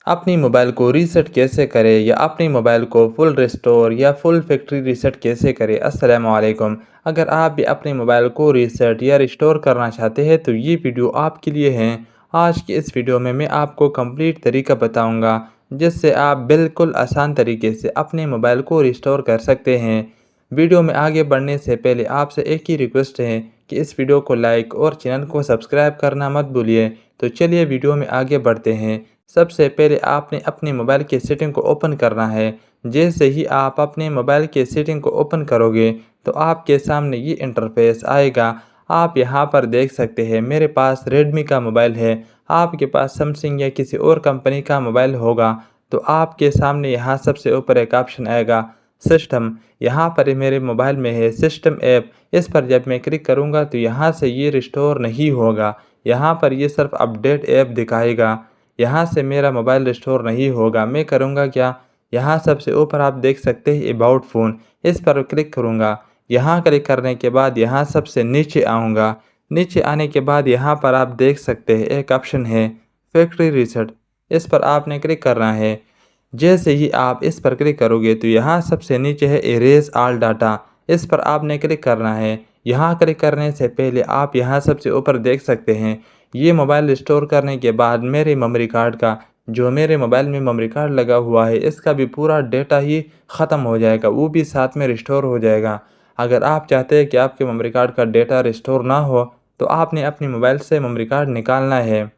अपनी मोबाइल को रीसेट कैसे करें या अपनी मोबाइल को फुल रिस्टोर या फुल फैक्ट्री रीसेट कैसे करें। अस्सलाम वालेकुम। अगर आप भी अपने मोबाइल को रीसेट या रिस्टोर करना चाहते हैं तो ये वीडियो आपके लिए है। आज की इस वीडियो में मैं आपको कंप्लीट तरीका बताऊंगा जिससे आप बिल्कुल आसान तरीके से अपने मोबाइल को रिस्टोर कर सकते हैं। वीडियो में आगे बढ़ने से पहले आपसे एक ही रिक्वेस्ट है कि इस वीडियो को लाइक और चैनल को सब्सक्राइब करना मत भूलिए। तो चलिए वीडियो में आगे बढ़ते हैं। सबसे पहले आपने अपने मोबाइल की सेटिंग को ओपन करना है। जैसे ही आप अपने मोबाइल के सेटिंग को ओपन करोगे तो आपके सामने ये इंटरफेस आएगा। आप यहाँ पर देख सकते हैं मेरे पास रेडमी का मोबाइल है। आपके पास सैमसंग या किसी और कंपनी का मोबाइल होगा तो आपके सामने यहाँ सबसे ऊपर एक ऑप्शन आएगा सिस्टम। यहाँ पर मेरे मोबाइल में है सिस्टम ऐप। इस पर जब मैं क्लिक करूँगा तो यहाँ से ये रिस्टोर नहीं होगा। यहाँ पर ये सिर्फ अपडेट ऐप दिखाएगा। यहाँ से मेरा मोबाइल रिस्टोर नहीं होगा। मैं करूँगा क्या, यहाँ सबसे ऊपर आप देख सकते हैं अबाउट फ़ोन, इस पर क्लिक करूँगा। यहाँ क्लिक करने के बाद यहाँ सबसे नीचे आऊँगा। नीचे आने के बाद यहाँ पर आप देख सकते हैं एक ऑप्शन है फैक्ट्री रीसेट, इस पर आपने क्लिक करना है। जैसे ही आप इस पर क्लिक करोगे तो यहाँ सबसे नीचे है इरेज ऑल डाटा, इस पर आपने क्लिक करना है। यहाँ क्लिक करने से पहले आप यहाँ सबसे ऊपर देख सकते हैं ये मोबाइल रिस्टोर करने के बाद मेरे मेमोरी कार्ड का, जो मेरे मोबाइल में मेमोरी कार्ड लगा हुआ है, इसका भी पूरा डेटा ही ख़त्म हो जाएगा, वो भी साथ में रिस्टोर हो जाएगा। अगर आप चाहते हैं कि आपके मेमोरी कार्ड का डेटा रिस्टोर ना हो तो आपने अपने मोबाइल से मेमोरी कार्ड निकालना है।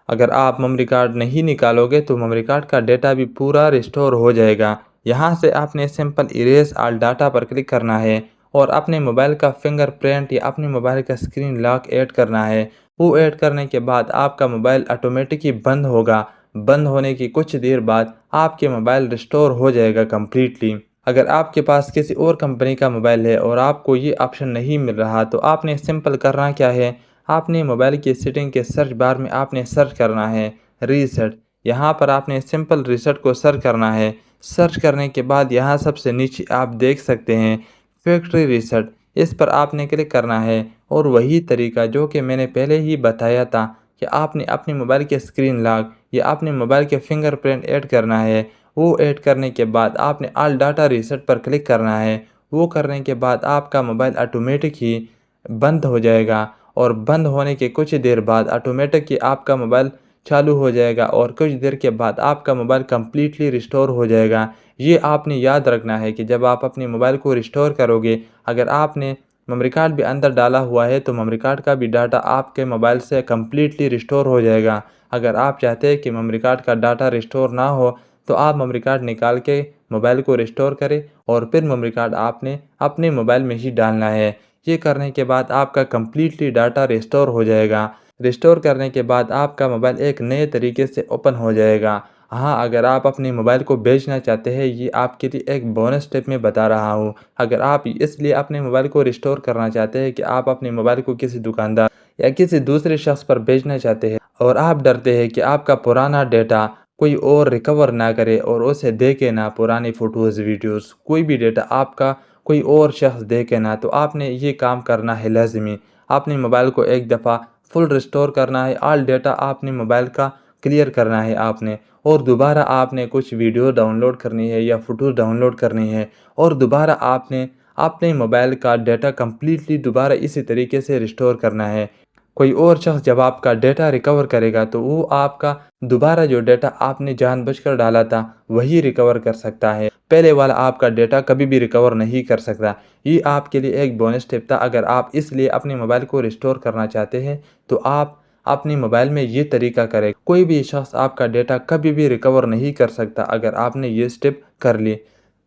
अगर आप मेमोरी कार्ड नहीं निकालोगे तो मेमोरी कार्ड का डेटा भी पूरा रिस्टोर हो जाएगा। यहाँ से आपने सिंपल इरेज ऑल डाटा पर क्लिक करना है और अपने मोबाइल का फिंगरप्रिंट या अपने मोबाइल का स्क्रीन लॉक ऐड करना है। वो ऐड करने के बाद आपका मोबाइल ऑटोमेटिक ही बंद होगा। बंद होने की कुछ देर बाद आपके मोबाइल रिस्टोर हो जाएगा कम्प्लीटली। अगर आपके पास किसी और कंपनी का मोबाइल है और आपको ये ऑप्शन नहीं मिल रहा तो आपने सिंपल करना क्या है, आपने मोबाइल की सेटिंग के सर्च बार में आपने सर्च करना है रीसेट। यहाँ पर आपने सिंपल रीसेट को सर्च करना है। सर्च करने के बाद यहाँ सबसे नीचे आप देख सकते हैं फैक्ट्री रीसेट, इस पर आपने क्लिक करना है। और वही तरीका जो कि मैंने पहले ही बताया था कि आपने अपने मोबाइल के स्क्रीन लॉक या अपने मोबाइल के फिंगरप्रिंट ऐड करना है। वो ऐड करने के बाद आपने ऑल डाटा रीसेट पर क्लिक करना है। वो करने के बाद आपका मोबाइल ऑटोमेटिक ही बंद हो जाएगा और बंद होने के कुछ देर बाद ऑटोमेटिक ही आपका मोबाइल चालू हो जाएगा और कुछ देर के बाद आपका मोबाइल कम्प्लीटली रिस्टोर हो जाएगा। ये आपने याद रखना है कि जब आप अपने मोबाइल को रिस्टोर करोगे, अगर आपने मेमोरी कार्ड भी अंदर डाला हुआ है तो मेमोरी कार्ड का भी डाटा आपके मोबाइल से कम्प्लीटली रिस्टोर हो जाएगा। अगर आप चाहते हैं कि मेमोरी कार्ड का डाटा रिस्टोर ना हो तो आप मेमोरी कार्ड निकाल के मोबाइल को रिस्टोर करें और फिर मेमोरी कार्ड आपने अपने मोबाइल में ही डालना है। ये करने के बाद आपका कम्प्लीटली डाटा रिस्टोर हो जाएगा। रिस्टोर करने के बाद आपका मोबाइल एक नए तरीके से ओपन हो जाएगा। हाँ, अगर आप अपने मोबाइल को बेचना चाहते हैं, ये आपके लिए एक बोनस टिप मैं बता रहा हूँ। अगर आप इसलिए अपने मोबाइल को रिस्टोर करना चाहते हैं कि आप अपने मोबाइल को किसी दुकानदार या किसी दूसरे शख्स पर बेचना चाहते हैं और आप डरते हैं कि आपका पुराना डेटा कोई और रिकवर ना करे और उसे देखे ना, पुरानी फ़ोटोज़, वीडियोज़, कोई भी डेटा आपका कोई और शख्स देखे ना, तो आपने ये काम करना है लाज़मी। आपने मोबाइल को एक दफ़ा फुल रिस्टोर करना है, ऑल डेटा आपने मोबाइल का क्लियर करना है आपने, और दोबारा आपने कुछ वीडियो डाउनलोड करनी है या फ़ोटो डाउनलोड करनी है और दोबारा आपने अपने मोबाइल का डेटा कम्प्लीटली दोबारा इसी तरीके से रिस्टोर करना है। कोई और शख्स जब आपका डेटा रिकवर करेगा तो वो आपका दोबारा जो डेटा आपने जानबूझकर डाला था वही रिकवर कर सकता है। पहले वाला आपका डेटा कभी भी रिकवर नहीं कर सकता। ये आपके लिए एक बोनस टिप था। अगर आप इसलिए अपने मोबाइल को रिस्टोर करना चाहते हैं तो आप अपने मोबाइल में ये तरीका करें। कोई भी शख्स आपका डेटा कभी भी रिकवर नहीं कर सकता अगर आपने ये स्टेप कर ली।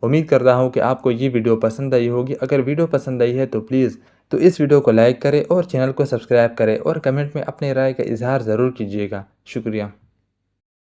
उम्मीद करता हूँ कि आपको ये वीडियो पसंद आई होगी। अगर वीडियो पसंद आई है तो इस वीडियो को लाइक करें और चैनल को सब्सक्राइब करें और कमेंट में अपनी राय का इजहार ज़रूर कीजिएगा। शुक्रिया।